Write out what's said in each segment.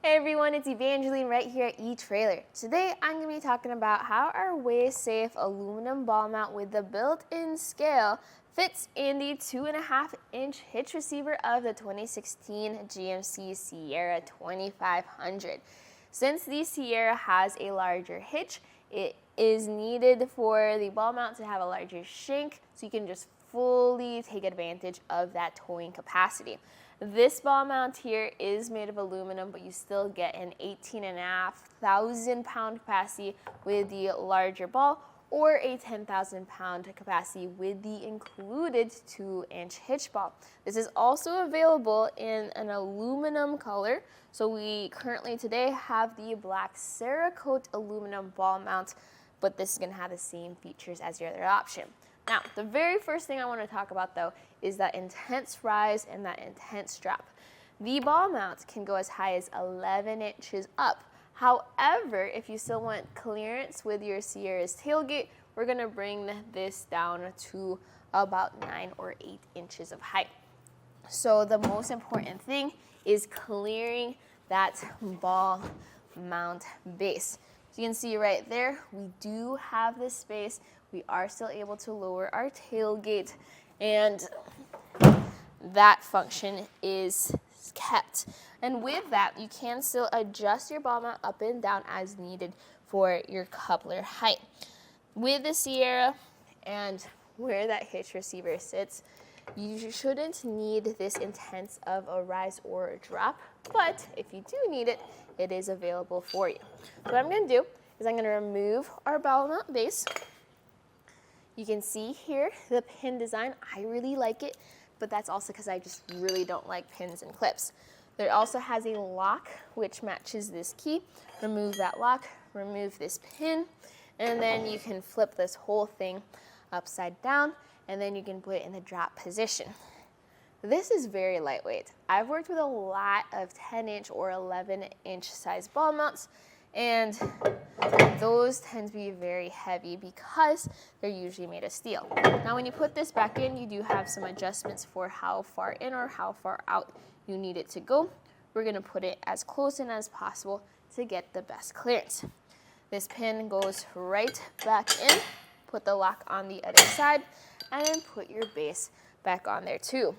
Hey everyone, it's Evangeline right here at etrailer. Today I'm going to be talking about how our way-safe aluminum ball mount with the built-in scale fits in the 2.5-inch hitch receiver of the 2016 GMC Sierra 2500. Since the Sierra has a larger hitch, it is needed for the ball mount to have a larger shank so you can just fully take advantage of that towing capacity. This ball mount here is made of aluminum, but you still get an 18,500 pound capacity with the larger ball or a 10,000 pound capacity with the included 2-inch hitch ball. This is also available in an aluminum color. So we currently today have the black cerakote aluminum ball mount, but this is going to have the same features as your other option. Now, the very first thing I want to talk about though is that intense rise and that intense drop. The ball mount can go as high as 11 inches up. However, if you still want clearance with your Sierra's tailgate, we're going to bring this down to about 9 or 8 inches of height. So the most important thing is clearing that ball mount base. So you can see right there, we do have this space. We are still able to lower our tailgate, and that function is kept. And with that, you can still adjust your ball mount up and down as needed for your coupler height. With the Sierra and where that hitch receiver sits, you shouldn't need this intense of a rise or a drop, but if you do need it, it is available for you. So what I'm going to do is I'm going to remove our ball mount base. You can see here the pin design. I really like it, but that's also because I just really don't like pins and clips. There also has a lock which matches this key. Remove that lock, remove this pin, and then you can flip this whole thing upside down, and then you can put it in the drop position. This is very lightweight. I've worked with a lot of 10-inch or 11-inch size ball mounts, and those tend to be very heavy because they're usually made of steel. Now when you put this back in, you do have some adjustments for how far in or how far out you need it to go. We're going to put it as close in as possible to get the best clearance. This pin goes right back in, put the lock on the other side, and then put your base back on there too.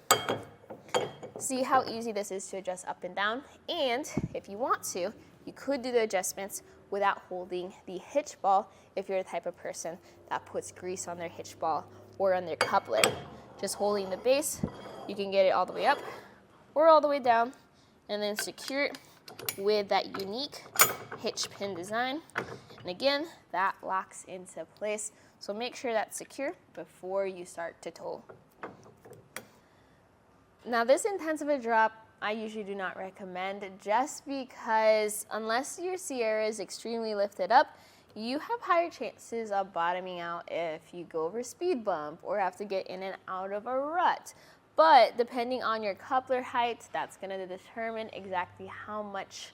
See how easy this is to adjust up and down, and if you want to, you could do the adjustments without holding the hitch ball if you're the type of person that puts grease on their hitch ball or on their coupler. Just holding the base, you can get it all the way up or all the way down, and then secure it with that unique hitch pin design. And again, that locks into place. So make sure that's secure before you start to tow. Now this intense of a drop, I usually do not recommend, just because unless your Sierra is extremely lifted up, you have higher chances of bottoming out if you go over a speed bump or have to get in and out of a rut. But depending on your coupler height, that's going to determine exactly how much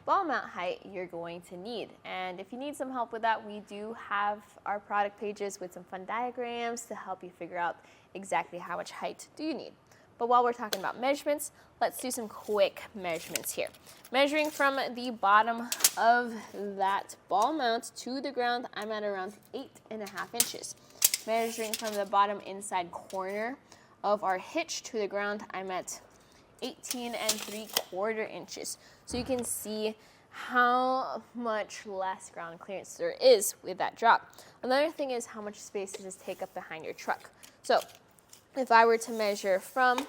ball mount height you're going to need. And if you need some help with that, we do have our product pages with some fun diagrams to help you figure out exactly how much height do you need. But while we're talking about measurements, let's do some quick measurements here. Measuring from the bottom of that ball mount to the ground, I'm at around 8.5 inches. Measuring from the bottom inside corner of our hitch to the ground, I'm at 18.75 inches. So you can see how much less ground clearance there is with that drop. Another thing is how much space does this take up behind your truck. So if I were to measure from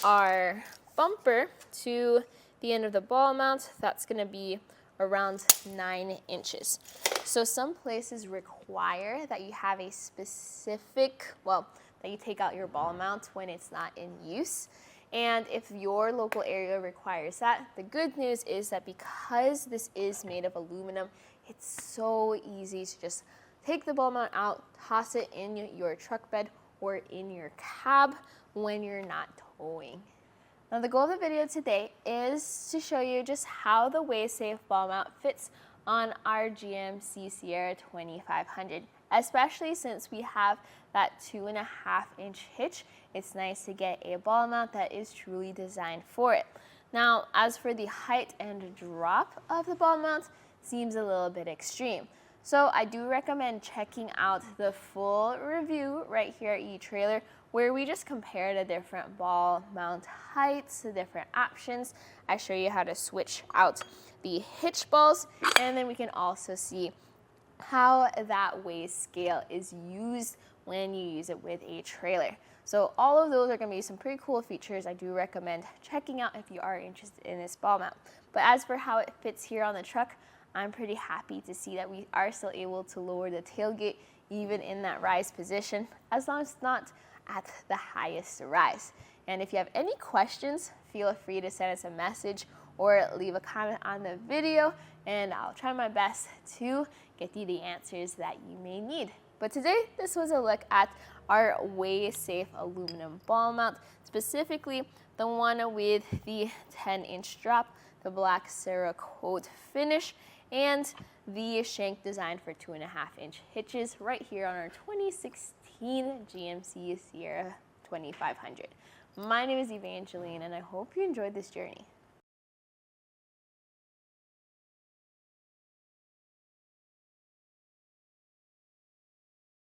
our bumper to the end of the ball mount, that's going to be around 9 inches. So some places require that you have a specific, that you take out your ball mount when it's not in use. And if your local area requires that, the good news is that because this is made of aluminum, it's so easy to just take the ball mount out, toss it in your truck bed or in your cab when you're not towing. Now the goal of the video today is to show you just how the way-safe ball mount fits on our GMC Sierra 2500, especially since we have that 2.5-inch hitch. It's nice to get a ball mount that is truly designed for it. Now, as for the height and drop of the ball mount, seems a little bit extreme. So I do recommend checking out the full review right here at eTrailer, where we just compare the different ball mount heights, the different options. I show you how to switch out the hitch balls, and then we can also see how that weigh scale is used when you use it with a trailer. So all of those are going to be some pretty cool features I do recommend checking out if you are interested in this ball mount. But as for how it fits here on the truck, I'm pretty happy to see that we are still able to lower the tailgate even in that rise position, as long as it's not at the highest rise. And if you have any questions, feel free to send us a message or leave a comment on the video, and I'll try my best to get you the answers that you may need. But today, this was a look at our Weigh Safe aluminum ball mount, specifically the one with the 10-inch drop, the black cerakote finish, and the Shank design for 2.5-inch hitches right here on our 2016 GMC Sierra 2500. My name is Evangeline, and I hope you enjoyed this journey.